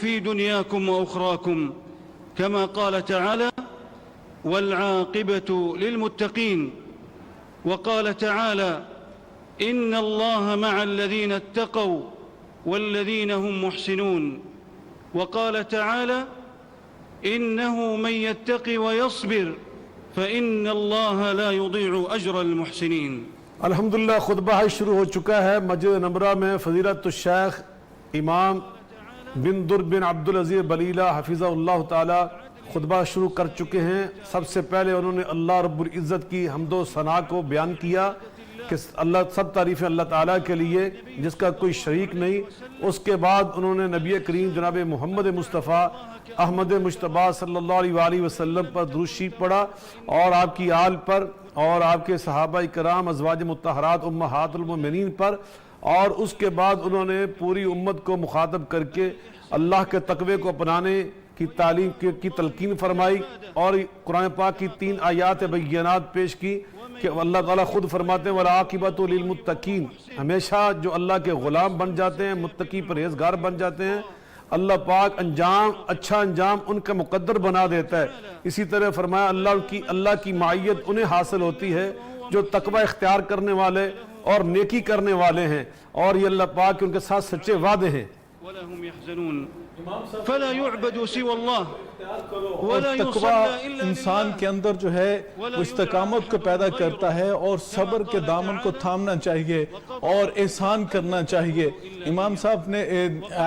في دنياكم وأخراكم، كما قال تعالى: والعاقبة للمتقين. وقال تعالى: إن الله مع الذين اتقوا والذين هم محسنون. وقال تعالى: إنه من يتق ويصبر فإن الله لا يضيع أجر المحسنين. الحمدللہ خطبہ شروع ہو چکا ہے۔ مسجد نمرہ میں فضیلت الشیخ امام بن در بن عبدالعزیز بلیلہ حفظہ اللہ تعالی خطبہ شروع کر چکے ہیں۔ سب سے پہلے انہوں نے اللہ رب العزت کی حمد و ثنا کو بیان کیا کہ سب تعریفیں اللہ تعالیٰ کے لیے جس کا کوئی شریک نہیں۔ اس کے بعد انہوں نے نبی کریم جناب محمد مصطفیٰ احمد مجتبیٰ صلی اللہ علیہ وآلہ وسلم پر درود شریف پڑھا اور آپ کی آل پر اور آپ کے صحابہ کرام ازواج مطہرات امہات المومنین پر، اور اس کے بعد انہوں نے پوری امت کو مخاطب کر کے اللہ کے تقوی کو اپنانے کی تعلیم کی تلقین فرمائی اور قرآن پاک کی 3 آیات بینات پیش کی کہ اللہ تعالیٰ خود فرماتے ہیں وَالْعَاقِبَةُ لِلْمُتَّقِينَ، ہمیشہ جو اللہ کے غلام بن جاتے ہیں، متقی پرہیزگار بن جاتے ہیں، اللہ پاک اچھا انجام ان کا مقدر بنا دیتا ہے۔ اسی طرح فرمایا اللہ کی معیت انہیں حاصل ہوتی ہے جو تقوی اختیار کرنے والے اور نیکی کرنے والے ہیں، اور یہ اللہ پاک ان کے ساتھ سچے وعدے ہیں۔ ولا هم يحزنون فلا يعبد سوى الله اور تقوی انسان کے اندر جو ہے وہ استقامت کو پیدا کرتا ہے اور صبر کے دامن کو تھامنا چاہیے اور احسان کرنا چاہیے۔ امام صاحب نے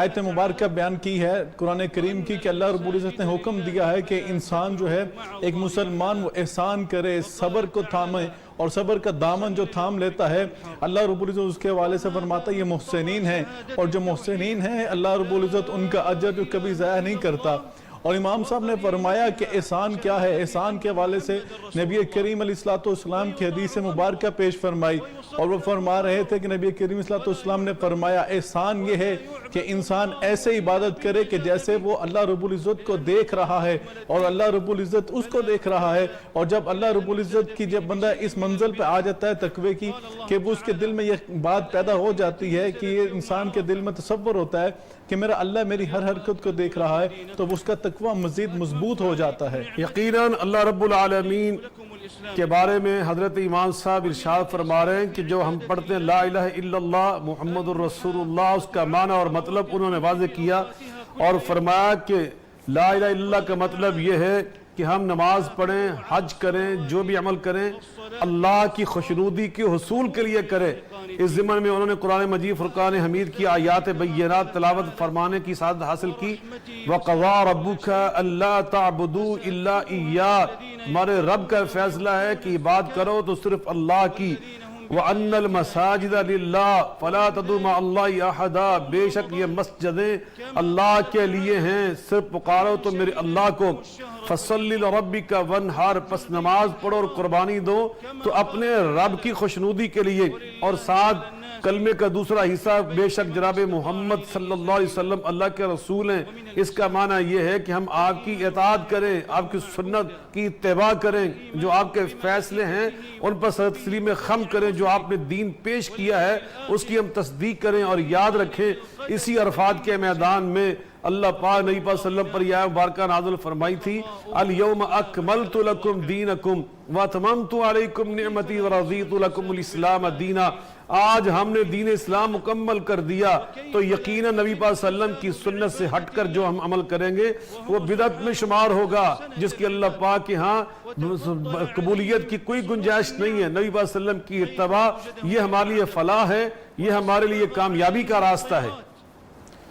آیت مبارکہ بیان کی ہے قرآن کریم کی کہ اللہ رب العزت نے حکم دیا ہے کہ انسان جو ہے ایک مسلمان وہ احسان کرے، صبر کو تھامے، اور صبر کا دامن جو تھام لیتا ہے اللہ رب العزت اس کے حوالے سے فرماتا ہے یہ محسنین ہیں، اور جو محسنین ہیں اللہ رب العزت ان کا اجر جو کبھی ضائع نہیں کرتا۔ اور امام صاحب نے فرمایا کہ احسان کیا ہے، احسان کے حوالے سے نبی کریم علیہ السلام کی حدیث مبارکہ پیش فرمائی، اور وہ فرما رہے تھے کہ نبی کریم علیہ السلام نے فرمایا احسان یہ ہے کہ انسان ایسے عبادت کرے کہ جیسے وہ اللہ رب العزت کو دیکھ رہا ہے اور اللہ رب العزت اس کو دیکھ رہا ہے۔ اور جب اللہ رب العزت کی جب بندہ اس منزل پہ آ جاتا ہے تقوی کی کہ وہ اس کے دل میں یہ بات پیدا ہو جاتی ہے کہ یہ انسان کے دل میں تصور ہوتا ہے کہ میرا اللہ میری ہر حرکت کو دیکھ رہا ہے، تو اس کا تقوی مزید مضبوط ہو جاتا ہے۔ یقیناً اللہ رب العالمین کے بارے میں حضرت امام صاحب ارشاد فرما رہے ہیں کہ جو ہم پڑھتے ہیں لا الہ الا اللہ محمد الرسول اللہ، اس کا معنی اور مطلب انہوں نے واضح کیا اور فرمایا کہ لا الہ الا اللہ کا مطلب یہ ہے کہ ہم نماز پڑھیں، حج کریں، جو بھی عمل کریں اللہ کی خوشنودی کے حصول کے لیے کریں۔ اس ضمن میں انہوں نے قرآن مجید فرقان حمید کی آیات بینات تلاوت فرمانے کی سعادت حاصل کی۔ وَقَضَىٰ رَبُّكَ أَلَّا تَعْبُدُوا إِلَّا إِيَّاهُ، ہمارے رب کا فیصلہ ہے کہ عبادت کرو تو صرف اللہ کی۔ وَأَنَّ الْمَسَاجِدَ لِلَّهِ فَلَا تَدْعُوا مَعَ اللَّهِ أَحَدًا، بے شک یہ مسجدیں اللہ کے لیے ہیں، صرف پکارو تو میرے اللہ کو۔ فَصَلِّ لِرَبِّكَ وَانْحَرْ، پس نماز پڑھو اور قربانی دو تو اپنے رب کی خوشنودی کے لیے۔ اور ساتھ کلمے کا دوسرا حصہ بے شک جناب محمد صلی اللہ علیہ وسلم اللہ کے رسول ہیں، اس کا معنی یہ ہے کہ ہم آپ کی اطاعت کریں، آپ کی سنت کی اتباع کریں، جو آپ کے فیصلے ہیں ان پر سر تسلیم خم کریں، جو آپ نے دین پیش کیا ہے اس کی ہم تصدیق کریں اور یاد رکھیں۔ اسی عرفات کے میدان میں اللہ پاک نبی پاک صلی اللہ علیہ وسلم پر یہ آیت مبارکہ نازل فرمائی تھی اليوم اکملت لکم دینکم واتممت علیکم نعمتی ورضیت لکم الاسلام دینا، آج ہم نے دین اسلام مکمل کر دیا۔ تو یقیناً نبی پاک صلی اللہ علیہ وسلم کی سنت سے ہٹ کر جو ہم عمل کریں گے وہ بدعت میں شمار ہوگا، جس کی اللہ پاک کے ہاں قبولیت کی کوئی گنجائش نہیں ہے۔ نبی پاک صلی اللہ علیہ وسلم کی اتباع یہ ہمارے لیے فلاح ہے، یہ ہمارے لیے کامیابی کا راستہ ہے۔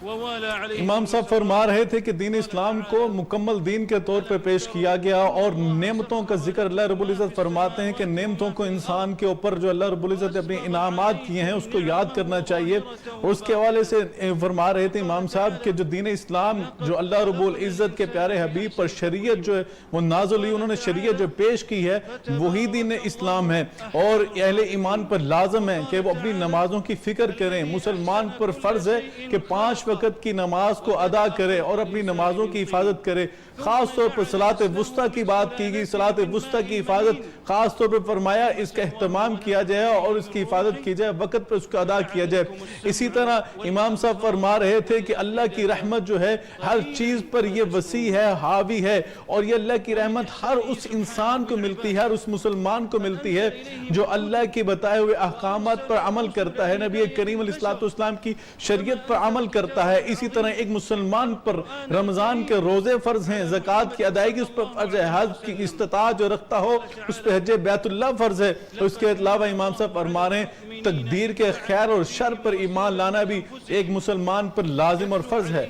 امام صاحب فرما رہے تھے کہ دین اسلام کو مکمل دین کے طور پہ پیش کیا گیا، اور نعمتوں کا ذکر اللہ رب العزت فرماتے ہیں کہ نعمتوں کو انسان کے اوپر جو اللہ رب العزت نے اپنے انعامات کیے ہیں اس کو یاد کرنا چاہیے۔ اس کے حوالے سے فرما رہے تھے امام صاحب کہ جو دین اسلام جو اللہ رب العزت کے پیارے حبیب پر شریعت جو ہے وہ نازل ہوئی، انہوں نے شریعت جو پیش کی ہے وہی دین اسلام ہے، اور اہل ایمان پر لازم ہے کہ وہ اپنی نمازوں کی فکر کریں۔ مسلمان پر فرض ہے کہ 5 وقت وقت کی نماز کو ادا کرے اور اپنی نمازوں کی حفاظت کرے. خاص طور پر صلاۃ وسطیٰ کی بات کی گئی. صلاۃ وسطیٰ کی حفاظت خاص طور پر فرمایا اس کا اہتمام کیا جائے اور اس کی حفاظت کی جائے, وقت پر اس کو ادا کیا جائے. اسی طرح امام صاحب فرما رہے تھے کہ اللہ کی رحمت جو ہے ہر چیز پر یہ وسیع ہے, حاوی ہے, اور یہ اللہ کی رحمت ہر اس انسان کو ملتی ہے, ہر اس مسلمان کو ملتی ہے جو اللہ کے بتائے ہوئے احکامات پر عمل کرتا ہے, نبی کریم علیہ السلام کی شریعت پر عمل کرتا ہے. اسی طرح ایک مسلمان پر رمضان کے روزے فرض ہیں, زکوٰۃ کی ادائیگی اس پر فرض ہے, حج کی استطاعت جو رکھتا ہو اس پہ حج بیت اللہ فرض ہے. اس کے علاوہ امام صاحب فرما رہے ہیں تقدیر کے خیر اور شر پر ایمان لانا بھی ایک مسلمان پر لازم اور فرض ہے.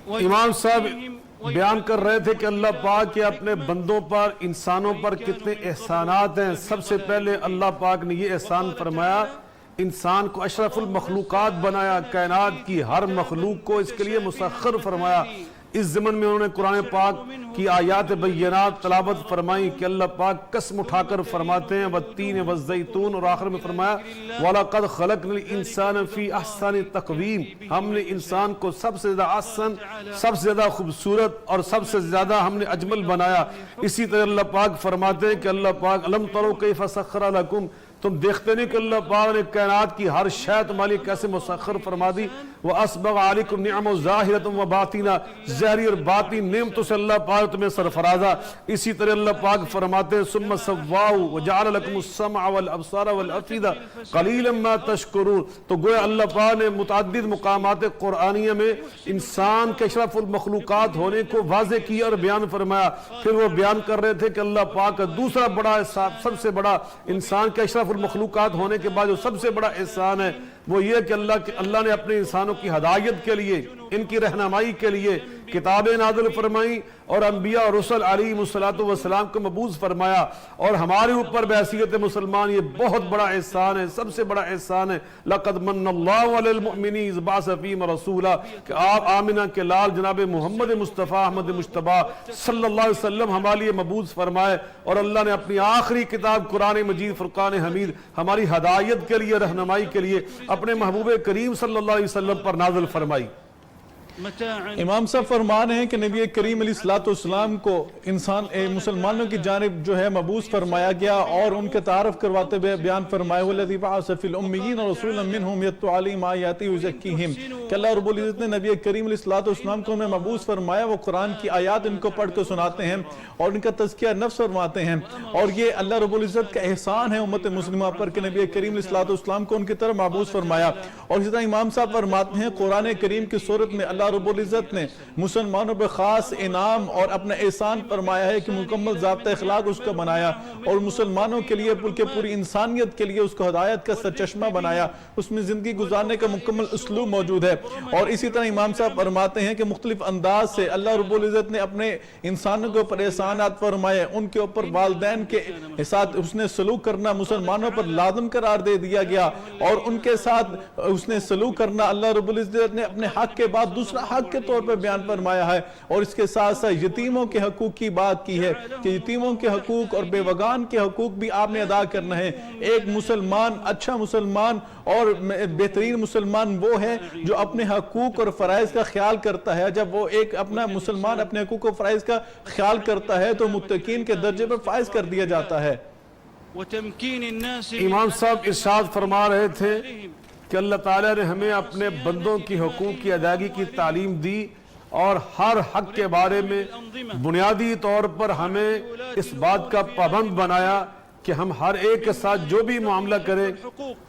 امام صاحب بیان کر رہے تھے کہ اللہ پاک کے اپنے بندوں پر, انسانوں پر کتنے احسانات ہیں. سب سے پہلے اللہ پاک نے یہ احسان فرمایا, انسان کو اشرف المخلوقات بنایا, کائنات کی ہر مخلوق کو اس کے لیے مسخر فرمایا. اس زمن میں انہوں نے قرآن پاک کی آیات بینات تلاوت فرمائی کہ اللہ پاک قسم اٹھا کر فرماتے ہیں والتین والزیتون, اور آخر میں فرمایا وَلَقَدْ خَلَقْنَا الْإِنسَانَ فِي أَحْسَنِ تَقْوِيمٍ, ہم نے انسان کو سب سے زیادہ احسن, سب سے زیادہ خوبصورت اور سب سے زیادہ ہم نے اجمل بنایا. اسی طرح اللہ پاک فرماتے ہیں کہ اللہ پاک أَلَمْ تَرَوْا كَيْفَ سَخَّرَ لَكُمْ, تم دیکھتے نہیں کہ اللہ پاک نے کائنات کی ہر شے تمہارے لیے کیسے مسخر فرما دی. وَأَسْبَغَ عَلَيْكُمْ نِعَمُ ظَاهِرَةً وَبَاطِنًا, ظاہری اور باطنی نعمتوں سے اللہ پاک تمہیں سرفرازہ. اسی طرح اللہ پاک فرماتے ہیں ثُمَّ سَوَّاهُ وَجَعَلَ لَكُمُ السَّمْعَ وَالْأَبْصَارَ وَالْأَفْئِدَةَ قَلِيلًا مَا تَشْكُرُونَ. تو گویا اللہ پاک نے متعدد مقامات قرآنیہ میں انسان کے اشرف المخلوقات ہونے کو واضح کیا اور بیان فرمایا. پھر وہ بیان کر رہے تھے کہ اللہ پاک کا دوسرا بڑا احسان, سب سے بڑا انسان کے اشرف المخلوقات ہونے کے بعد جو سب سے بڑا احسان ہے وہ یہ کہ اللہ نے اپنے انسانوں کی ہدایت کے لیے, ان کی رہنمائی کے لیے کتابیں نازل فرمائیں اور انبیاء اور رسل علیہم السلام کو مبعوث فرمایا. اور ہمارے اوپر بحیثیت مسلمان یہ بہت بڑا احسان ہے, سب سے بڑا احسان ہے. لَقَدْ مَنَّ اللَّهُ عَلَى الْمُؤْمِنِينَ إِذْ بَعَثَ فِيهِمْ رَسُولًا, کہ آپ آمنہ کے لال جناب محمد مصطفیٰ احمد مجتبیٰ صلی اللہ علیہ وسلم ہمارے لیے مبعوث فرمائے, اور اللہ نے اپنی آخری کتاب قرآن مجید فرقان حمید ہماری ہدایت کے لیے, رہنمائی کے لیے اپنے محبوب کریم صلی اللہ علیہ وسلم پر نازل فرمائی. امام صاحب فرمان ہیں کہ نبی کریم علیہ السلام کو مسلمانوں کی جانب جو ہے مبعوث فرمایا گیا, اور ان کے تعارف کرواتے ہوئے بیان فرمایا وَالَّذِي بَعَثَ فِي الْأُمِّيِّينَ رَسُولًا مِّنْهُمْ يَتْلُو عَلَيْهِمْ آيَاتِهِ وَيُزَكِّيهِمْ, کہ اللہ رب العزت نے نبی کریم علیہ السلام کو انہیں مبعوث فرمایا, وہ قرآن کی آیات ان کو پڑھ کر سناتے ہیں اور ان کا تزکیہ نفس فرماتے ہیں. اور یہ اللہ رب العزت کا احسان ہے امت مسلمہ پر کہ نبی کریم علیہ السلام کو ان کی طرف مبعوث فرمایا. اور اسی طرح امام صاحب فرماتے ہیں قرآن کریم کی صورت میں اللہ رب العزت نے مسلمانوں پر خاص انعام اور اپنا احسان فرمایا ہے کہ مکمل ضابطہ اخلاق اس کا بنایا, اور مسلمانوں کے لیے بلکہ پوری انسانیت کے لیے اس کو ہدایت کا سرچشمہ بنایا, اس میں زندگی گزارنے کا مکمل اسلوب موجود ہے. اور اسی طرح امام صاحب فرماتے ہیں کہ مختلف انداز سے اللہ رب العزت نے اپنے انسانوں کے اوپر احسانات فرمائے, ان کے اوپر والدین کے ساتھ اس نے سلوک کرنا مسلمانوں پر لازم قرار دے دیا گیا, اور ان کے ساتھ اس نے سلوک کرنا اللہ رب العزت نے اپنے حق کے بعد دوسرا حق کے طور پر بیان فرمایا ہے. اور اس کے ساتھ ساتھ یتیموں کے حقوق کی بات کی ہے کہ یتیموں کے حقوق اور بیوگان کے حقوق بھی آپ نے ادا کرنا ہے. ایک مسلمان, اچھا مسلمان اور بہترین مسلمان وہ ہے جو اپنے حقوق اور فرائض کا خیال کرتا ہے. جب وہ ایک اپنا مسلمان اپنے حقوق اور فرائض کا خیال کرتا ہے تو متقین کے درجے پر فائز کر دیا جاتا ہے. امام صاحب ارشاد فرما رہے تھے کہ اللہ تعالیٰ نے ہمیں اپنے بندوں کی حقوق کی ادائیگی کی تعلیم دی, اور ہر حق کے بارے میں بنیادی طور پر ہمیں اس بات کا پابند بنایا کہ ہم ہر ایک کے ساتھ جو بھی معاملہ کریں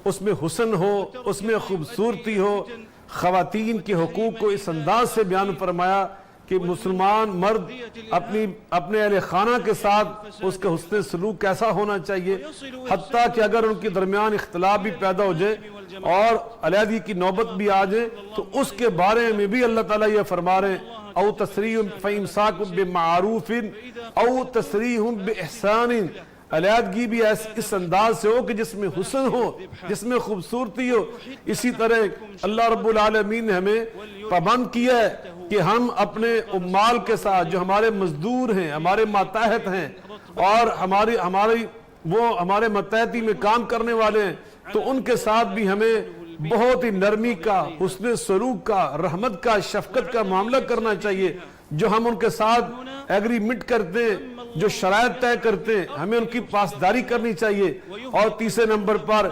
اس میں حسن ہو, اس میں خوبصورتی ہو. خواتین کے حقوق کو اس انداز سے بیان فرمایا کہ مسلمان مرد اپنے اہل خانہ کے ساتھ اس کا حسن سلوک کیسا ہونا چاہیے, حتیٰ کہ اگر ان کے درمیان اختلاف بھی پیدا ہو جائے اور علیحدگی کی نوبت بھی آ جائے تو اس کے بارے میں بھی اللہ تعالیٰ یہ فرما رہے ہیں او تسریح فَإِمْسَاكٌ بِمَعْرُوفٍ او تسریح بِإِحْسَانٍ. علیحدگی بھی اس انداز سے ہو کہ جس میں حسن ہو, جس میں خوبصورتی ہو. اسی طرح اللہ رب العالمین نے ہمیں پابند کیا ہے کہ ہم اپنے عمال کے ساتھ جو ہمارے مزدور ہیں, ہمارے ماتحت ہیں اور ہمارے ماتحتی میں کام کرنے والے ہیں, تو ان کے ساتھ بھی ہمیں بہت ہی نرمی کا، حسن سلوک کا، رحمت کا، شفقت کا معاملہ کرنا چاہیے. جو ہم ان کے ساتھ ایگریمنٹ کرتے ہیں، جو شرائط طے کرتے ہیں، ہمیں ان کی پاسداری کرنی چاہیے. اور تیسرے نمبر پر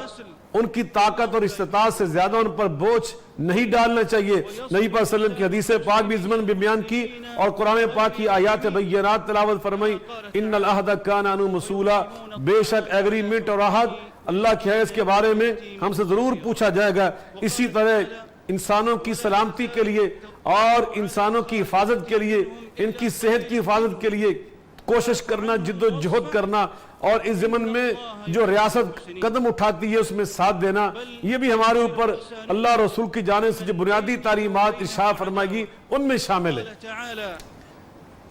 ان کی طاقت اور استطاعت سے زیادہ ان پر بوجھ نہیں ڈالنا چاہیے. نبی پاک صلی اللہ علیہ وسلم کی حدیث پاک بھی ضمن بھی بیان کی اور قرآن پاک کی آیات بینات تلاوت فرمائی. ان العہد کان عنہ مسئولا، بے شک ایگریمنٹ اور عہد اللہ کی ہے، اس کے بارے میں ہم سے ضرور پوچھا جائے گا. اسی طرح انسانوں کی سلامتی کے لیے اور انسانوں کی حفاظت کے لیے، ان کی صحت کی حفاظت کے لیے کوشش کرنا، جد و جہد کرنا، اور اس ضمن میں جو ریاست قدم اٹھاتی ہے اس میں ساتھ دینا، یہ بھی ہمارے اوپر اللہ رسول کی جانب سے جو بنیادی تعلیمات ارشاد فرمائے گی ان میں شامل ہے.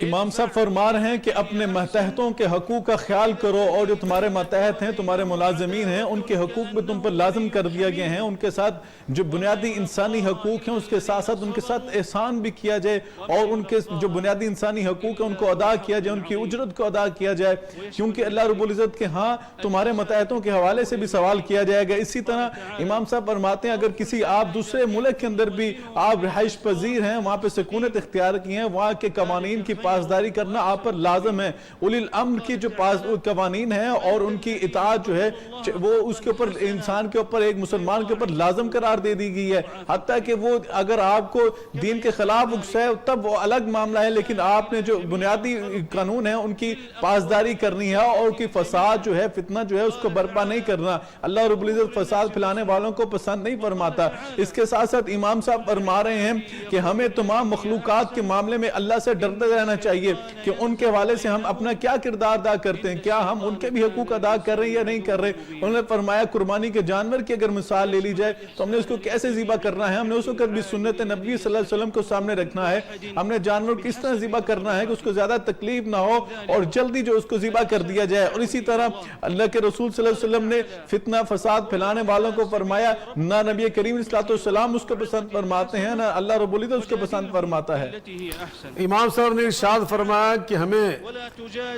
امام صاحب فرما رہے ہیں کہ اپنے ماتحتوں کے حقوق کا خیال کرو، اور جو تمہارے ماتحت ہیں، تمہارے ملازمین ہیں، ان کے حقوق بھی تم پر لازم کر دیا گئے ہیں. ان کے ساتھ جو بنیادی انسانی حقوق ہیں اس کے ساتھ ساتھ ان کے ساتھ احسان بھی کیا جائے، اور ان کے جو بنیادی انسانی حقوق ہیں ان کو ادا کیا جائے، ان کی اجرت کو ادا کیا جائے، کیونکہ اللہ رب العزت کے ہاں تمہارے ماتحتوں کے حوالے سے بھی سوال کیا جائے گا. اسی طرح امام صاحب فرماتے ہیں اگر کسی آپ دوسرے ملک کے اندر بھی آپ رہائش پذیر ہیں، وہاں پہ سکونت اختیار کی ہیں، وہاں کے قوانین کی پاسداری کرنا آپ پر لازم ہے. اولی الامر کی جو قوانین ہیں اور ان کی اطاعت جو ہے وہ اس کے اوپر، انسان کے اوپر، ایک مسلمان کے اوپر لازم قرار دے دی گئی ہے. حتیٰ کہ وہ اگر آپ کو دین کے خلاف اکسے تب وہ الگ معاملہ ہے، لیکن آپ نے جو بنیادی قانون ہیں ان کی پاسداری کرنی ہے، اور کی فساد جو ہے، فتنہ جو ہے اس کو برپا نہیں کرنا. اللہ رب العزت فساد پھیلانے والوں کو پسند نہیں فرماتا. اس کے ساتھ ساتھ امام صاحب فرما رہے ہیں کہ ہمیں تمام مخلوقات کے معاملے میں اللہ سے ڈرتے رہنا چاہیے کہ ان کے حوالے سے ہم اپنا کیا کردار ادا کرتے ہیں، کیا ہم ان کے بھی حقوق ادا کر رہے ہیں یا نہیں کر رہے. انہوں نے فرمایا قربانی کے جانور کی اگر مثال لے لی جائے تو ہم نے اس کو کیسے ذبح کرنا ہے، ہم نے اس وقت بھی سنت نبی صلی اللہ علیہ وسلم کو سامنے رکھنا ہے. ہم نے جانور کس طرح ذبح کرنا ہے کہ اس کو زیادہ تکلیف نہ ہو اور جلدی جو اس کو ذبح کر دیا جائے. اور اسی طرح اللہ کے رسول صلی اللہ علیہ وسلم نے فتنہ فساد پھیلانے والوں کو فرمایا نہ نبی کریم صلی اللہ علیہ وسلم اس کو پسند فرماتے ہیں، نہ اللہ رب العزت اس کو پسند فرماتا ہے. امام صاحب نے ارشاد فرمایا کہ ہمیں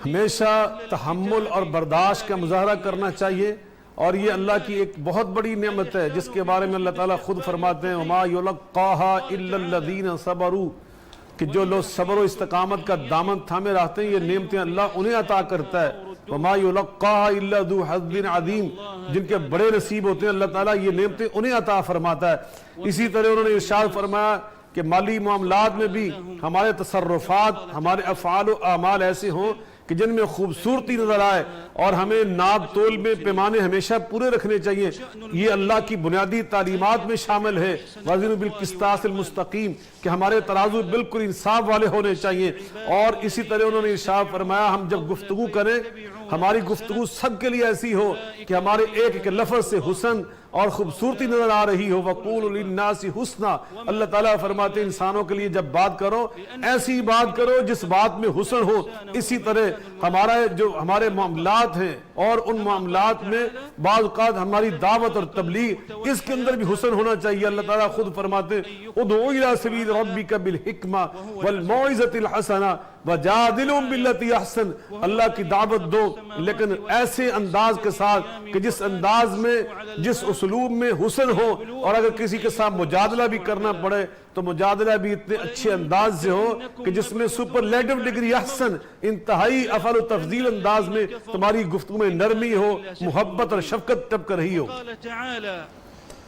ہمیشہ تحمل اور برداشت کا مظاہرہ کرنا چاہیے، اور یہ اللہ کی ایک بہت بڑی نعمت ہے جس کے بارے میں اللہ تعالیٰ خود فرماتے ہیں وَمَا يُلَقَّاهَا إِلَّا الَّذِينَ صَبَرُوا، کہ جو لوگ صبر و استقامت کا دامن تھامے رہتے ہیں یہ نعمتیں اللہ انہیں عطا کرتا ہے. وَمَا يُلَقَّاهَا إِلَّا ذُو حَظٍّ عَظِيمٍ، جن کے بڑے نصیب ہوتے ہیں اللہ تعالیٰ یہ نعمتیں انہیں عطا فرماتا ہے. اسی طرح انہوں نے ارشاد فرمایا کہ مالی معاملات میں بھی ہمارے تصرفات، ہمارے افعال و اعمال ایسے ہوں کہ جن میں خوبصورتی نظر آئے، اور ہمیں ناب تول میں پیمانے ہمیشہ پورے رکھنے چاہیے. یہ اللہ کی بنیادی تعلیمات میں شامل ہے. وَزِنُوا بِالْقِسْطَاسِ الْمُسْتَقِيمِ، کہ ہمارے ترازو بالکل انصاف والے ہونے چاہیے. اور اسی طرح انہوں نے ارشاد فرمایا ہم جب گفتگو کریں ہماری گفتگو سب کے لیے ایسی ہو کہ ہمارے ایک ایک لفظ سے حسن اور خوبصورتی نظر آ رہی ہو. وَقُولُوا لِلنَّاسِ حُسْنًا، اللہ تعالیٰ فرماتے ہیں انسانوں کے لیے جب بات کرو ایسی بات کرو جس بات میں حسن ہو. اسی طرح ہمارے معاملات ہیں اور ان معاملات میں بعض اوقات ہماری دعوت اور تبلیغ اس کے اندر بھی حسن ہونا چاہیے. اللہ تعالیٰ خود فرماتے ہیں ادعو الی سبیل ربک بالحکمہ والموعظۃ الحسنہ وجادلہم باللتی احسن، اللہ کی دعوت دو لیکن ایسے انداز کے ساتھ کہ جس انداز میں، جس اسلوب میں حسن ہو، اور اگر کسی کے ساتھ مجادلہ بھی کرنا پڑے تو مجادلہ بھی اتنے اچھے انداز سے ہو کہ جس میں سپرلیٹو ڈگری احسن، انتہائی افعال و تفضیل انداز میں تمہاری گفتگو میں نرمی ہو، محبت اور شفقت ٹپک رہی ہو.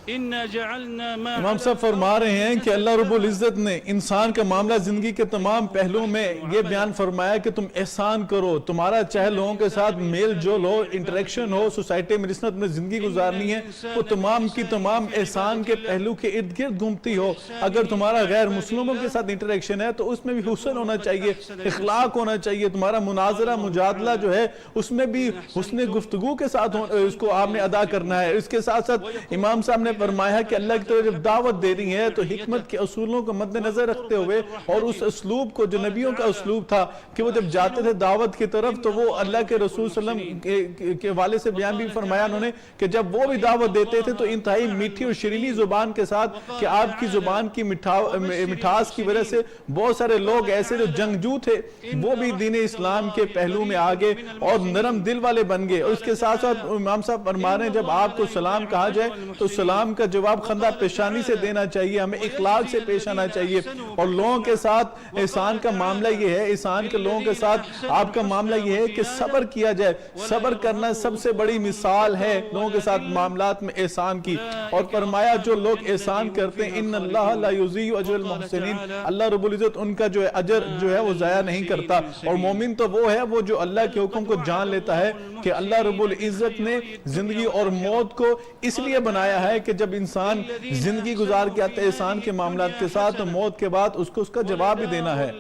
امام صاحب فرما رہے ہیں کہ اللہ رب العزت نے انسان کا معاملہ زندگی کے تمام پہلوؤں میں یہ بیان فرمایا کہ تم احسان کرو، تمہارا چاہے لوگوں کے ساتھ میل جول ہو، انٹریکشن ہو، سوسائٹی میں رسنت میں زندگی گزارنی ہے، وہ تمام کی تمام احسان کے پہلو کے ارد گرد گھومتی ہو. اگر تمہارا غیر مسلموں کے ساتھ انٹریکشن ہے تو اس میں بھی حسن ہونا چاہیے، اخلاق ہونا چاہیے. تمہارا مناظرہ مجادلہ جو ہے اس میں بھی حسن گفتگو کے ساتھ اس کو آپ نے ادا کرنا ہے. اس کے ساتھ ساتھ امام صاحب نے فرمایا کہ اللہ کی طرف جب دعوت دے رہی ہے تو حکمت کے اصولوں کو مد نظر رکھتے ہوئے اور اس اسلوب کو جو نبیوں کا اسلوب تھا کہ وہ جب جاتے تھے دعوت کی طرف تو وہ اللہ کے رسول صلی اللہ علیہ وسلم کے والے سے بیان بھی فرمایا انہوں نے کہ جب وہ بھی دعوت دیتے تھے تو انتہائی میٹھی اور شیرینی زبان کے ساتھ کہ آپ کی زبان کی مٹھاس کی وجہ سے بہت سارے لوگ ایسے جو جنگجو تھے وہ بھی دین اسلام کے پہلو میں آگے اور نرم دل والے بن گئے. اور اس کے ساتھ ساتھ امام صاحب فرما رہے ہیں جب آپ کو سلام کہا جائے تو سلام سلام کا جواب خندہ پیشانی سے دینا چاہیے، ہمیں اخلاق سے پیش آنا چاہیے، اور لوگوں کے ساتھ احسان کا معاملہ یہ ہے، احسان کے لوگوں کے ساتھ آپ کا معاملہ یہ ہے کہ صبر کیا جائے۔ صبر کرنا سب سے بڑی مثال ہے لوگوں کے ساتھ معاملات میں احسان کی، اور فرمایا جو لوگ احسان کرتے ہیں ان اللہ لا یضیع اجر المحسنین، اللہ رب العزت ان کا جو ہے اجر جو ہے وہ ضائع نہیں کرتا۔ اور مومن تو وہ ہے وہ جو اللہ کے حکم کو جان لیتا ہے کہ اللہ رب العزت نے زندگی اور موت کو اس لیے بنایا ہے کہ جب انسان زندگی گزار کے آتا ہے احسان کے معاملات کے ساتھ تو موت کے بعد اس کو اس کا جواب بھی دینا ہے۔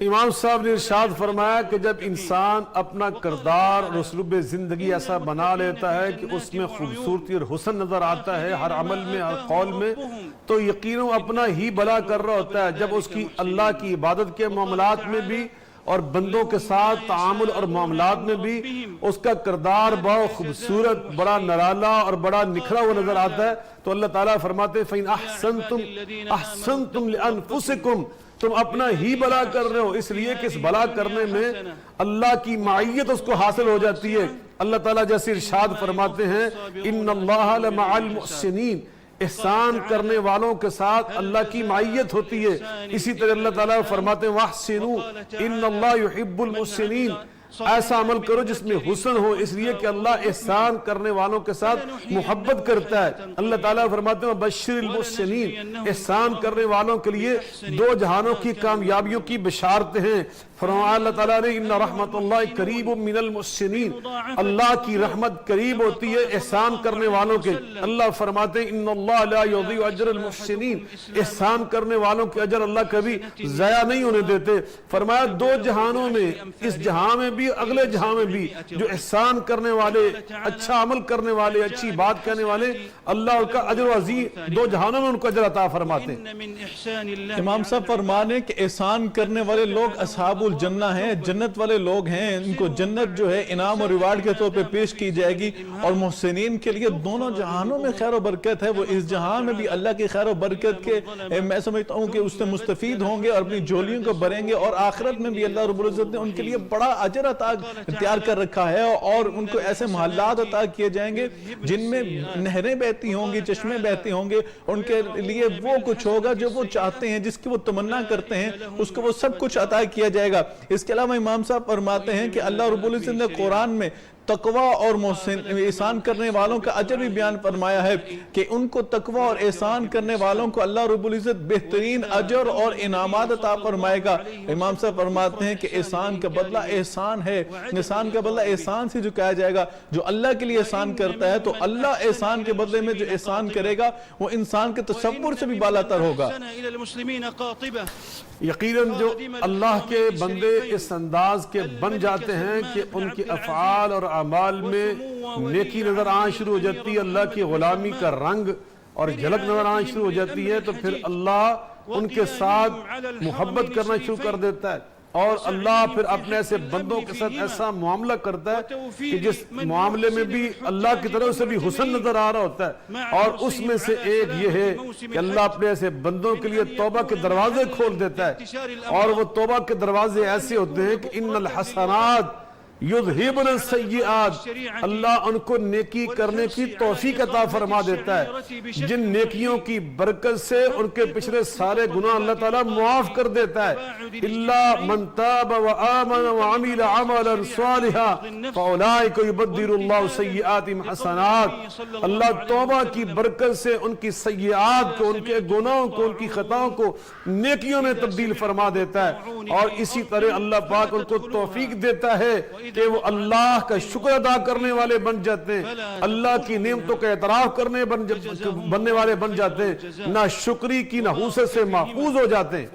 امام صاحب نے ارشاد فرمایا کہ جب انسان اپنا کردار اور اسلوب زندگی ایسا بنا لیتا ہے کہ اس میں خوبصورتی اور حسن نظر آتا ہے ہر عمل میں ہر قول میں، تو یقیناً اپنا ہی بھلا کر رہا ہوتا ہے۔ جب اس کی اللہ کی عبادت کے معاملات میں بھی اور بندوں کے ساتھ تعامل اور معاملات میں بھی اس کا کردار بڑا خوبصورت، بڑا نرالا اور بڑا نکھرا ہوا نظر آتا ہے، تو اللہ تعالیٰ فرماتے ہیں فَإِنْ أَحْسَنْتُمْ لِأَنفُسِكُمْ، تم اپنا ہی بھلا کر رہے ہو، اس لیے کہ اس بھلا کرنے میں اللہ کی معیت اس کو حاصل ہو جاتی ہے۔ اللہ تعالیٰ جیسے ارشاد فرماتے ہیں إِنَّ اللَّهَ لَمَعَ الْمُحْسِنِينَ، احسان کرنے والوں کے ساتھ اللہ کی معیت ہوتی ہے۔ اسی طرح اللہ تعالیٰ فرماتے ہیں وَأَحْسِنُوا إِنَّ اللَّهَ يُحِبُّ الْمُحْسِنِينَ، ایسا عمل کرو جس میں حسن ہو، اس لیے کہ اللہ احسان کرنے والوں کے ساتھ محبت کرتا ہے۔ اللہ تعالیٰ فرماتے ہیں بشر المحسنین، احسان کرنے والوں کے لیے دو جہانوں کی کامیابیوں کی بشارتیں ہیں۔ فرمایا اللہ تعالیٰ نے ان رحمت اللہ قریب من المحسنین، اللہ کی رحمت قریب ہوتی ہے احسان کرنے والوں کے۔ اللہ فرماتے ہیں ان اللہ لا یضیع اجر المحسنین، احسان کرنے والوں کے اجر اللہ کبھی ضائع نہیں ہونے دیتے۔ فرمایا دو جہانوں میں، اس جہاں میں بھی اگلے جہاں میں بھی، جو احسان کرنے والے، اچھا عمل کرنے والے، اچھی بات کہنے والے، اللہ ان کا اجر عظیم دو جہانوں میں ان کو اجر عطا فرماتے ہیں۔ امام صاحب فرمانے کہ احسان کرنے والے لوگ اصحاب الجنہ ہیں، جنت والے لوگ ہیں، ان کو جنت جو ہے انعام اور ریوارڈ کے طور پہ پیش کی جائے گی، اور محسنین کے لیے دونوں جہانوں میں خیر و برکت ہے، وہ اس جہان میں بھی اللہ کی خیر و برکت کے میں سمجھتا ہوں کہ اس سے مستفید ہوں گے اور اپنی جولیوں کو بھریں گے، اور آخرت میں بھی اللہ رب العزت نے ان کے لیے بڑا اجر تیار کر رکھا ہے، اور ان کو ایسے محلات عطا کیے جائیں گے جن میں نہریں بہتی ہوں گی، چشمے بہتے ہوں گے، ان کے لیے وہ کچھ ہوگا جو وہ چاہتے ہیں، جس کی وہ تمنا کرتے ہیں، اس کو وہ سب کچھ عطا کیا جائے گا۔ اس کے علاوہ امام صاحب فرماتے ہیں کہ اللہ رب العزت نے قرآن میں تقوی اور احسان کرنے والوں کا اجر بھی بیان فرمایا ہے کہ ان کو تقوی اور احسان کرنے والوں کو اللہ رب العزت بہترین اجر اور انعامات عطا فرمائے گا۔ امام صاحب فرماتے ہیں کہ احسان کا بدلہ احسان ہے، احسان کا بدلہ احسان سے چکایا جائے گا۔ جو اللہ کے لیے احسان کرتا ہے تو اللہ احسان کے بدلے میں جو احسان کرے گا وہ انسان کے تصور سے بھی بالا تر ہوگا۔ یقیناً جو اللہ کے بندے اس انداز کے بن جاتے ہیں کہ ان کے افعال اور اعمال میں نیکی نظر آنا شروع ہو جاتی ہے، اللہ کی غلامی کا رنگ اور جھلک نظر آنا شروع ہو جاتی ہے، تو پھر اللہ ان کے ساتھ محبت کرنا شروع کر دیتا ہے، اور اللہ پھر اپنے ایسے بندوں کے ساتھ ایسا معاملہ کرتا ہے کہ جس معاملے میں بھی اللہ کی طرف سے بھی حسن نظر آ رہا ہوتا ہے، اور اس میں سے ایک یہ ہے کہ اللہ اپنے ایسے بندوں کے لیے توبہ کے دروازے کھول دیتا ہے، اور وہ توبہ کے دروازے ایسے ہوتے ہیں کہ ان الحسنات یذہبن السیئات، اللہ ان کو نیکی کرنے کی توفیق عطا فرما دیتا ہے، جن نیکیوں کی برکت سے ان کے پچھلے سارے گناہ اللہ تعالیٰ معاف کر دیتا ہے۔ الا من تاب وآمن وعمل عملا صالحا فاولئک یبدل اللہ سیئاتہم حسنات، اللہ توبہ کی برکت سے ان کی سیئات کو، ان کے گناہوں کو، ان کی خطاؤں کو نیکیوں میں تبدیل فرما دیتا ہے، اور اسی طرح اللہ پاک ان کو توفیق دیتا ہے کہ وہ اللہ کا شکر ادا کرنے والے بن جاتے ہیں، اللہ کی نعمتوں کا اعتراف بننے والے بن جاتے ہیں، نہ شکری کی نحوست سے محفوظ ہو جاتے ہیں۔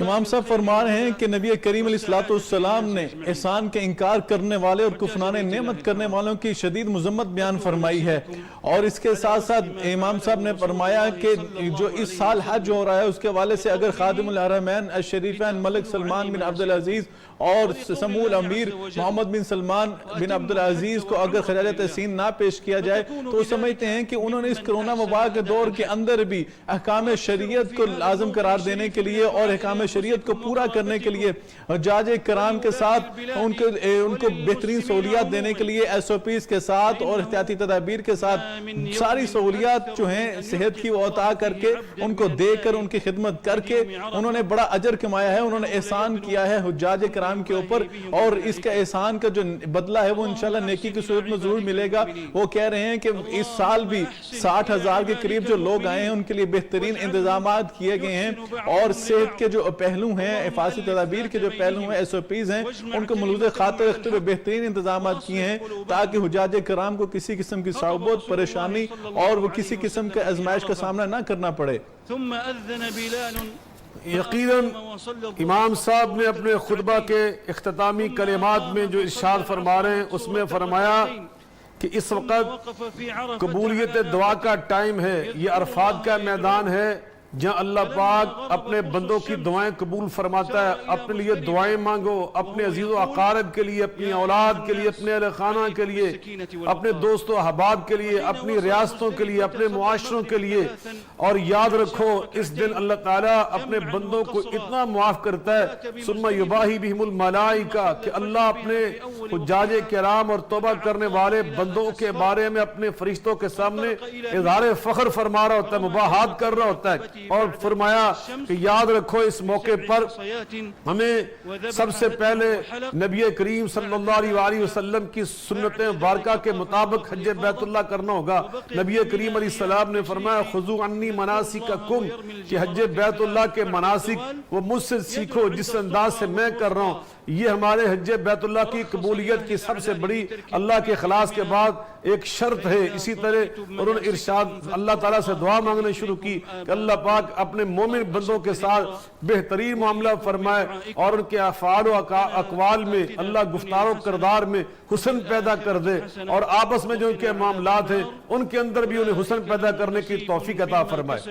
امام صاحب فرما رہے ہیں کہ نبی کریم علیہ السلام نے احسان کے انکار کرنے والے اور کفران نعمت کرنے والوں کی شدید مذمت بیان فرمائی ہے، اور اس کے ساتھ ساتھ امام صاحب نے فرمایا کہ جو اس سال حج ہو رہا ہے اس کے حوالے سے اگر خادم الحرمین الشریفین ملک سلمان بن عبدالعزیز اور شمول امیر محمد بن سلمان بن عبدالعزیز کو اگر خراج تحسین نہ پیش کیا جائے تو وہ سمجھتے ہیں کہ انہوں نے اس کرونا وبا کے دور کے اندر بھی احکام شریعت کو لازم قرار دینے کے لیے اور احکام شریعت کو پورا کرنے کے لیے حجاج کرام کے ساتھ ان کو بہترین سہولیات دینے کے لیے ایس او پیز کے ساتھ اور احتیاطی تدابیر کے ساتھ ساری سہولیات جو ہیں صحت کی وہ عطا کر کے ان کو دے کر ان کی خدمت کر کے انہوں نے بڑا اجر کمایا ہے، انہوں نے احسان کیا ہے حجاج کرام کے اوپر، اور اس کا احسان کا جو بدلہ ہے وہ انشاءاللہ نیکی کی صورت میں ضرور ملے گا۔ وہ کہہ رہے ہیں کہ اس سال بھی 60,000 کے قریب جو لوگ آئے ہیں ان کے لیے بہترین انتظامات کیے گئے ہیں، اور صحت کے جو پہلو ہیں، حفاظتی تدابیر کے جو پہلو ہیں، ایس او پیز ہیں، ان کو ملحوظ خاطر رکھتے ہوئے بہترین انتظامات کیے ہیں تاکہ حجاج کرام کو کسی قسم کی صعوبت، پریشانی اور وہ کسی قسم کے آزمائش کا سامنا نہ کرنا پڑے۔ یقیناً امام صاحب نے اپنے خطبہ کے اختتامی کلمات میں جو ارشاد فرما رہے ہیں اس میں فرمایا کہ اس وقت قبولیت دعا کا ٹائم ہے، یہ عرفات کا میدان ہے جہاں اللہ پاک اپنے بندوں کی دعائیں قبول فرماتا ہے۔ اپنے لیے دعائیں مانگو، اپنے عزیز و اقارب کے لیے، اپنی اولاد کے لیے، اپنے اہل خانہ کے لیے، اپنے دوست و احباب کے لیے، اپنی ریاستوں کے لیے، اپنے معاشروں کے لیے، اور یاد رکھو اس دن اللہ تعالیٰ اپنے بندوں کو اتنا معاف کرتا ہے ثم یباہی بہم الملائکہ کہ اللہ اپنے حجاج کرام اور توبہ کرنے والے بندوں کے بارے میں اپنے فرشتوں کے سامنے اظہار فخر فرما رہا ہوتا ہے، مباحات کر رہا ہوتا ہے، اور فرمایا کہ یاد رکھو اس موقع پر ہمیں سب سے پہلے نبی کریم صلی اللہ علیہ وسلم کی سنت مبارکہ کے مطابق حج بیت اللہ کرنا ہوگا۔ نبی کریم علیہ السلام نے فرمایا خذوا عنی مناسککم کہ حج بیت اللہ کے مناسک وہ مجھ سے سیکھو جس انداز سے میں کر رہا ہوں۔ یہ ہمارے حج بیت اللہ کی قبولیت کی سب سے بڑی اللہ کے اخلاص کے بعد ایک شرط ہے۔ اسی طرح انہوں نے ارشاد اللہ تعالیٰ سے دعا مانگنے شروع کی کہ اللہ پاک اپنے مومن بندوں کے ساتھ بہترین معاملہ فرمائے اور ان کے افعال و اقوال میں اللہ گفتار و کردار میں حسن پیدا کر دے، اور آپس میں جو ان کے معاملات ہیں ان کے اندر بھی انہیں حسن پیدا کرنے کی توفیق عطا فرمائے۔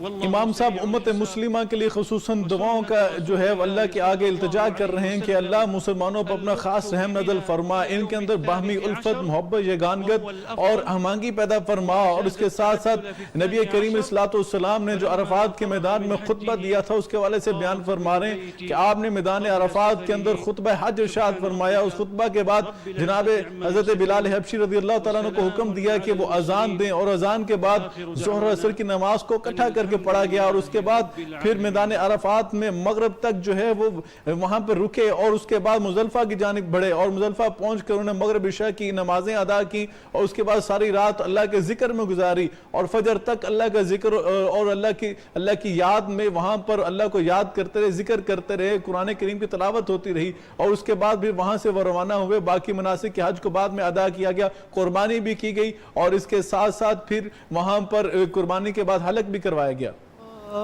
امام صاحب امت مسلمہ کے لیے خصوصاً دعاؤں کا جو ہے اللہ کے آگے التجا کر رہے ہیں کہ اللہ مسلمانوں پر اپنا خاص رحم نازل فرما، ان کے اندر باہمی الفت، محبت، یگانگت اور ہمانگی پیدا فرما، اور اس کے ساتھ ساتھ نبی کریم صلی اللہ علیہ وسلم نے جو عرفات کے میدان میں خطبہ دیا تھا اس کے حوالے سے بیان فرما رہے ہیں کہ آپ نے میدان عرفات کے اندر خطبہ حج ارشاد فرمایا۔ اس خطبہ کے بعد جناب حضرت بلال حبشی رضی اللہ تعالیٰ عنہ کو حکم دیا کہ وہ اذان دیں، اور اذان کے بعد ظہر و عصر کی نماز کو اکٹھا کر کے پڑھا گیا، اور اس کے بعد پھر میدان عرفات میں مغرب تک جو ہے وہ وہاں پر رکے، اور اس کے بعد مزدلفہ کی جانب بڑھے، اور مزدلفہ پہنچ کر انہوں نے مغرب عشاء کی نمازیں ادا کی، اور اس کے بعد ساری رات اللہ کے ذکر میں گزاری، اور فجر تک اللہ کا ذکر اور اللہ کی یاد میں وہاں پر اللہ کو یاد کرتے رہے، ذکر کرتے رہے، قرآن کریم کی تلاوت ہوتی رہی، اور اس کے بعد پھر وہاں سے وہ روانہ ہوئے۔ باقی مناسک کے حج کو بعد میں ادا کیا گیا، قربانی بھی کی گئی، اور اس کے ساتھ ساتھ پھر وہاں پر قربانی کے بعد حلق بھی کروایا گیا۔ اللہ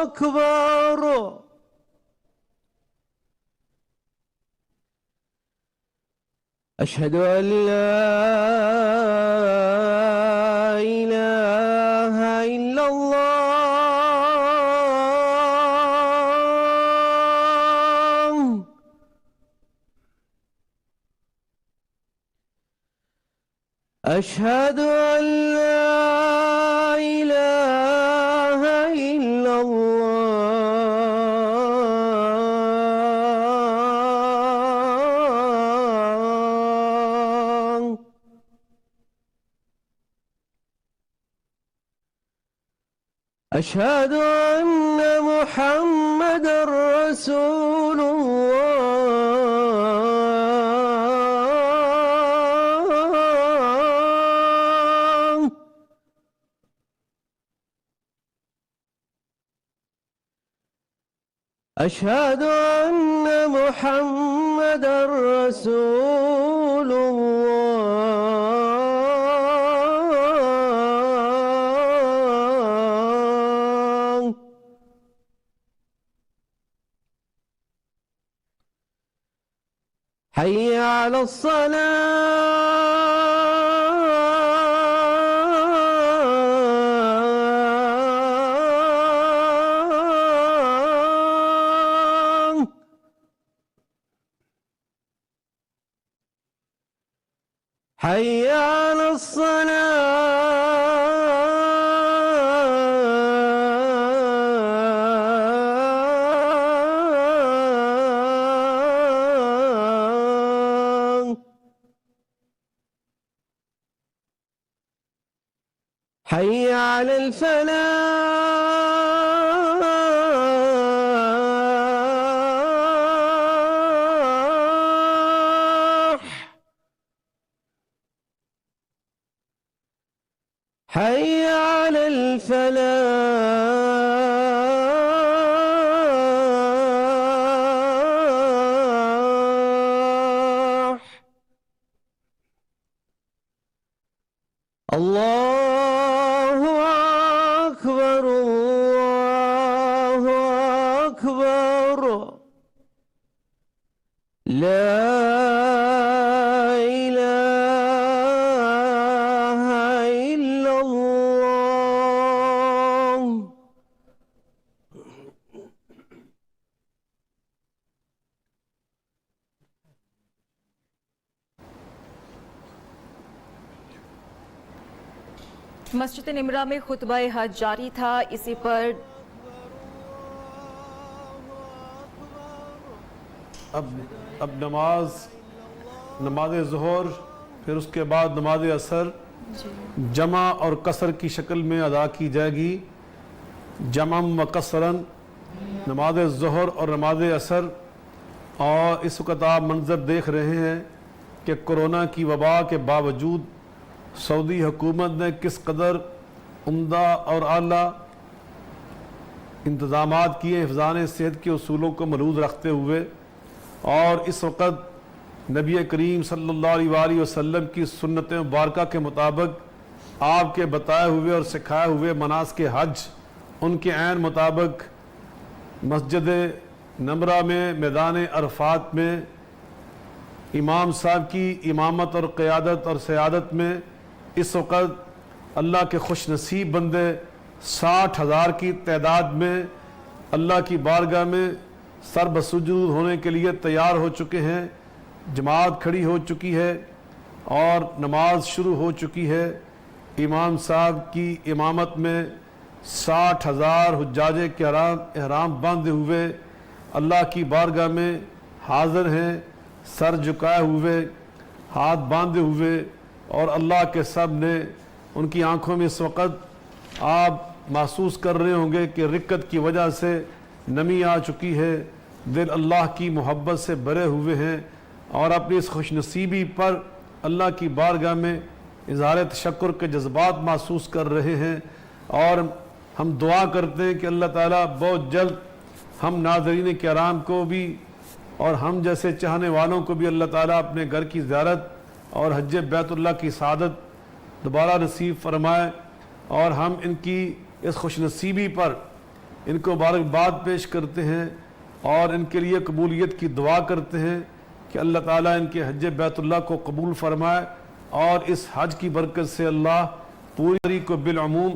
اکبر اشہد ان لا الہ الا اللہ اشہد ان لا الہ الا اللہ اشہد ان محمد رسول اشہد ان محمد رسول اللہ حی علی الصلاة حي على الفلاح حي على الفلاح الله أكبر الله أكبر لا إله إلا الله. مسجد نمرہ میں خطبہ حج جاری تھا. اسی پر اب نماز ظہر پھر اس کے بعد نماز عصر جمع اور قصر کی شکل میں ادا کی جائے گی. جمع و قصراً نماز ظہر اور نماز عصر. اور اس وقت آپ منظر دیکھ رہے ہیں کہ کورونا کی وبا کے باوجود سعودی حکومت نے کس قدر عمدہ اور اعلیٰ انتظامات کیے حفظان صحت کے اصولوں کو ملحوظ رکھتے ہوئے. اور اس وقت نبی کریم صلی اللہ علیہ وآلہ وسلم کی سنت مبارکہ کے مطابق آپ کے بتائے ہوئے اور سکھائے ہوئے مناسک حج ان کے عین مطابق مسجد نمرہ میں میدان عرفات میں امام صاحب کی امامت اور قیادت اور سیادت میں اس وقت اللہ کے خوش نصیب بندے 60,000 کی تعداد میں اللہ کی بارگاہ میں سر بسجود ہونے کے لیے تیار ہو چکے ہیں. جماعت کھڑی ہو چکی ہے اور نماز شروع ہو چکی ہے. امام صاحب کی امامت میں 60,000 حجاج کرام احرام باندھے ہوئے اللہ کی بارگاہ میں حاضر ہیں, سر جھکائے ہوئے, ہاتھ باندھے ہوئے. اور اللہ کے سب نے ان کی آنکھوں میں اس وقت آپ محسوس کر رہے ہوں گے کہ رکت کی وجہ سے نمی آ چکی ہے. دل اللہ کی محبت سے بھرے ہوئے ہیں اور اپنی اس خوش نصیبی پر اللہ کی بارگاہ میں اظہار تشکر کے جذبات محسوس کر رہے ہیں. اور ہم دعا کرتے ہیں کہ اللہ تعالیٰ بہت جلد ہم ناظرین کرام کو بھی اور ہم جیسے چاہنے والوں کو بھی اللہ تعالیٰ اپنے گھر کی زیارت اور حج بیت اللہ کی سعادت دوبارہ نصیب فرمائے. اور ہم ان کی اس خوش نصیبی پر ان کو مبارکباد پیش کرتے ہیں اور ان کے لیے قبولیت کی دعا کرتے ہیں کہ اللہ تعالیٰ ان کے حج بیت اللہ کو قبول فرمائے اور اس حج کی برکت سے اللہ پوری کو بالعموم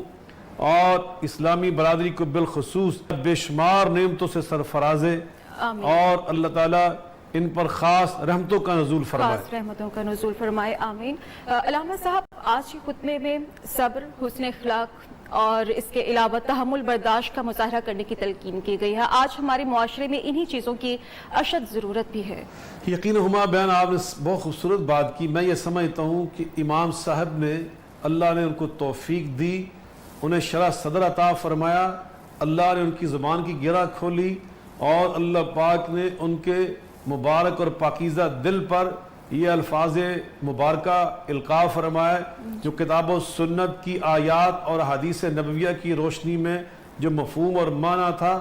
اور اسلامی برادری کو بالخصوص بے شمار نعمتوں سے سرفرازے اور اللہ تعالیٰ ان پر خاص رحمتوں کا نزول فرمائے. خاص رحمتوں کا نزول فرمائے. آمین. علامہ صاحب, آج کے خطبے میں صبر, حسن اخلاق اور اس کے علاوہ تحمل برداشت کا مظاہرہ کرنے کی تلقین کی گئی ہے. آج ہمارے معاشرے میں انہی چیزوں کی اشد ضرورت بھی ہے. یقین ہما بیان آپ نے بہت خوبصورت بات کی. میں یہ سمجھتا ہوں کہ امام صاحب نے اللہ نے ان کو توفیق دی, انہیں شرح صدر عطا فرمایا, اللہ نے ان کی زبان کی گرہ کھولی اور اللہ پاک نے ان کے مبارک اور پاکیزہ دل پر یہ الفاظ مبارکہ القاء فرمائے جو کتاب و سنت کی آیات اور حدیث نبویہ کی روشنی میں جو مفہوم اور معنی تھا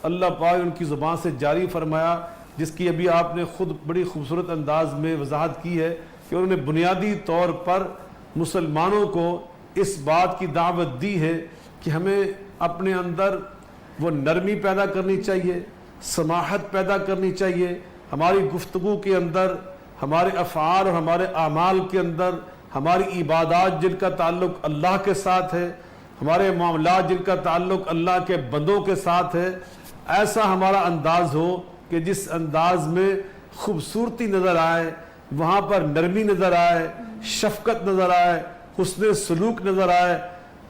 اللہ پاک ان کی زبان سے جاری فرمایا, جس کی ابھی آپ نے خود بڑی خوبصورت انداز میں وضاحت کی ہے کہ انہوں نے بنیادی طور پر مسلمانوں کو اس بات کی دعوت دی ہے کہ ہمیں اپنے اندر وہ نرمی پیدا کرنی چاہیے, سماحت پیدا کرنی چاہیے, ہماری گفتگو کے اندر, ہمارے افعال اور ہمارے اعمال کے اندر, ہماری عبادات جن کا تعلق اللہ کے ساتھ ہے, ہمارے معاملات جن کا تعلق اللہ کے بندوں کے ساتھ ہے, ایسا ہمارا انداز ہو کہ جس انداز میں خوبصورتی نظر آئے وہاں پر نرمی نظر آئے, شفقت نظر آئے, حسن سلوک نظر آئے.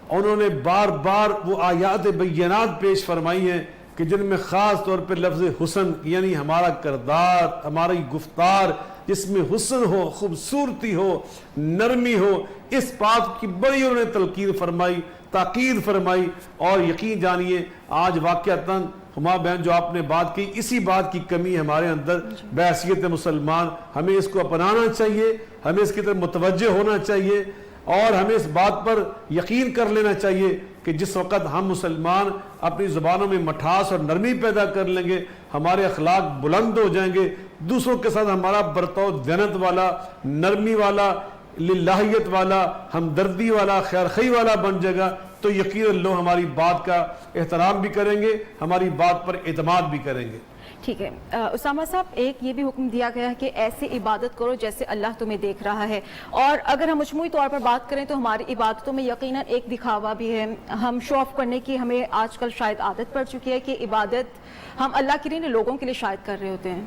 انہوں نے بار بار وہ آیات بینات پیش فرمائی ہیں کہ جن میں خاص طور پر لفظ حسن یعنی ہمارا کردار, ہماری گفتار, جس میں حسن ہو، خوبصورتی ہو، نرمی ہو، اس بات کی بڑی انہوں نے تلقین فرمائی، تاکید فرمائی. اور یقین جانیے آج واقعتاً ہما بہن جو آپ نے بات کی، اسی بات کی کمی ہمارے اندر بحیثیت مسلمان. ہمیں اس کو اپنانا چاہیے، ہمیں اس کی طرف متوجہ ہونا چاہیے، اور ہمیں اس بات پر یقین کر لینا چاہیے کہ جس وقت ہم مسلمان اپنی زبانوں میں مٹھاس اور نرمی پیدا کر لیں گے، ہمارے اخلاق بلند ہو جائیں گے، دوسروں کے ساتھ ہمارا برتاؤ دیانت والا، نرمی والا، للہیت والا، ہمدردی والا، خیر خواہی والا بن جائے گا، تو یقیناً لوگ ہماری بات کا احترام بھی کریں گے، ہماری بات پر اعتماد بھی کریں گے. ٹھیک ہے اسامہ صاحب، ایک یہ بھی حکم دیا گیا ہے کہ ایسے عبادت کرو جیسے اللہ تمہیں دیکھ رہا ہے. اور اگر ہم مجموعی طور پر بات کریں تو ہماری عبادتوں میں یقیناً ایک دکھاوا بھی ہے. ہم شو آف کرنے کی ہمیں آج کل شاید عادت پڑ چکی ہے کہ عبادت ہم اللہ کے لیے لوگوں کے لیے شاید کر رہے ہوتے ہیں.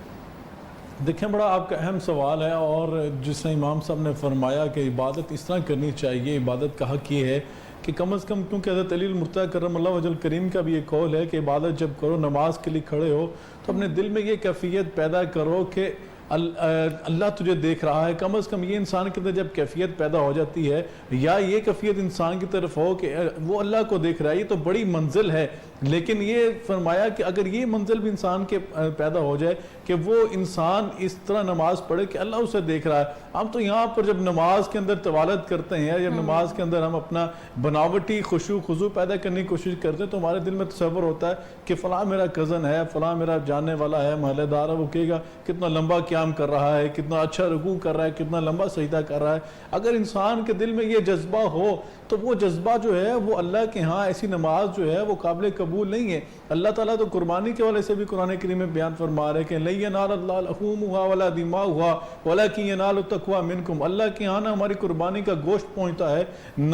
دیکھیں بڑا آپ کا اہم سوال ہے، اور جس طرح امام صاحب نے فرمایا کہ عبادت اس طرح کرنی چاہیے. عبادت کا حق یہ ہے کہ کم از کم، کیونکہ حضرت علی المرتضیٰ کرم اللہ وجہ کریم کا بھی یہ قول ہے کہ عبادت جب کرو، نماز کے لیے کھڑے ہو، تو اپنے دل میں یہ کیفیت پیدا کرو کہ اللہ تجھے دیکھ رہا ہے. کم از کم یہ انسان کے اندر جب کیفیت پیدا ہو جاتی ہے، یا یہ کیفیت انسان کی طرف ہو کہ وہ اللہ کو دیکھ رہا ہے، یہ تو بڑی منزل ہے. لیکن یہ فرمایا کہ اگر یہ منزل بھی انسان کے پیدا ہو جائے کہ وہ انسان اس طرح نماز پڑھے کہ اللہ اسے دیکھ رہا ہے. ہم تو یہاں پر جب نماز کے اندر طوالت کرتے ہیں، جب نماز کے اندر ہم اپنا بناوٹی خشوع خضوع پیدا کرنے کی کوشش کرتے ہیں، تو ہمارے دل میں تصور ہوتا ہے کہ فلاں میرا کزن ہے، فلاں میرا جاننے والا ہے، محلے دار ہے، وہ کہے گا کتنا لمبا قیام کر رہا ہے، کتنا اچھا رکوع کر رہا ہے، کتنا لمبا سجدہ کر رہا ہے. اگر انسان کے دل میں یہ جذبہ ہو تو وہ جذبہ جو ہے وہ اللہ کے ہاں ایسی نماز جو ہے وہ قابل قبول نہیں ہے. اللہ تعالیٰ تو قربانی کے والے سے بھی قرآن کریم میں بیان فرما رہے کہ لَن يَنَالَ اللَّهَ لُحُومُهَا وَلَا دِمَاؤُهَا وَلَكِنْ يَنَالُ التَّقْوَىٰ مِنْكُمْ. اللہ کے ہاں نہ ہماری قربانی کا گوشت پہنچتا ہے،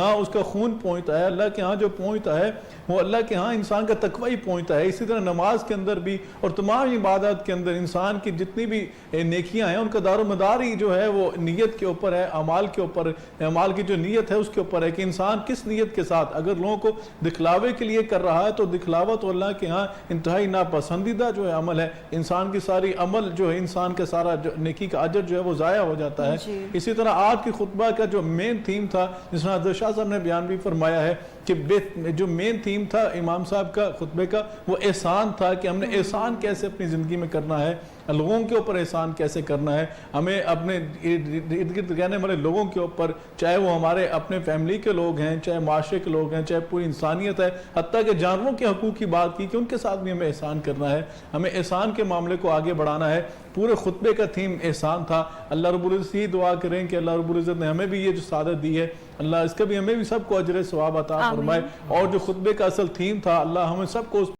نہ اس کا خون پہنچتا ہے. اللہ کے ہاں جو پہنچتا ہے وہ اللہ کے ہاں انسان کا تقوی ہی پہنچتا ہے. اسی طرح نماز کے اندر بھی اور تمام عبادات کے اندر انسان کی جتنی بھی نیکیاں ہیں، ان کا دار و مدار ہی جو ہے وہ نیت کے اوپر ہے، اعمال کے اوپر. اعمال کی جو نیت ہے اس کے اوپر ہے کہ انسان کس نیت کے ساتھ. اگر لوگوں کو دکھلاوے کے لیے کر رہا ہے تو دکھلاوا تو اللہ کے ہاں انتہائی ناپسندیدہ جو ہے عمل ہے. انسان کی ساری عمل جو ہے، انسان کا سارا نیکی کا اجر جو ہے وہ ضائع ہو جاتا ہے. اسی طرح آج کی خطبہ کا جو مین تھیم تھا، جس میں حضرت شاہ صاحب نے بیان بھی فرمایا ہے کہ جو مین تھیم تھا امام صاحب کا خطبے کا، وہ احسان تھا کہ ہم نے احسان کیسے اپنی زندگی میں کرنا ہے، لوگوں کے اوپر احسان کیسے کرنا ہے. ہمیں اپنے ارد گرد رہنے والے لوگوں کے اوپر، چاہے وہ ہمارے اپنے فیملی کے لوگ ہیں، چاہے معاشرے کے لوگ ہیں، چاہے پوری انسانیت ہے، حتیٰ کہ جانوروں کے حقوق کی بات کی کہ ان کے ساتھ بھی ہمیں احسان کرنا ہے. ہمیں احسان کے معاملے کو آگے بڑھانا ہے. پورے خطبے کا تھیم احسان تھا. اللہ رب العزت ہی دعا کریں کہ اللہ رب العزت نے ہمیں بھی یہ جو سعادت دی ہے، اللہ اس کا بھی ہمیں بھی سب کو اجر ثواب عطا فرمائے. اور جو خطبے کا اصل تھیم تھا، اللہ ہمیں سب کو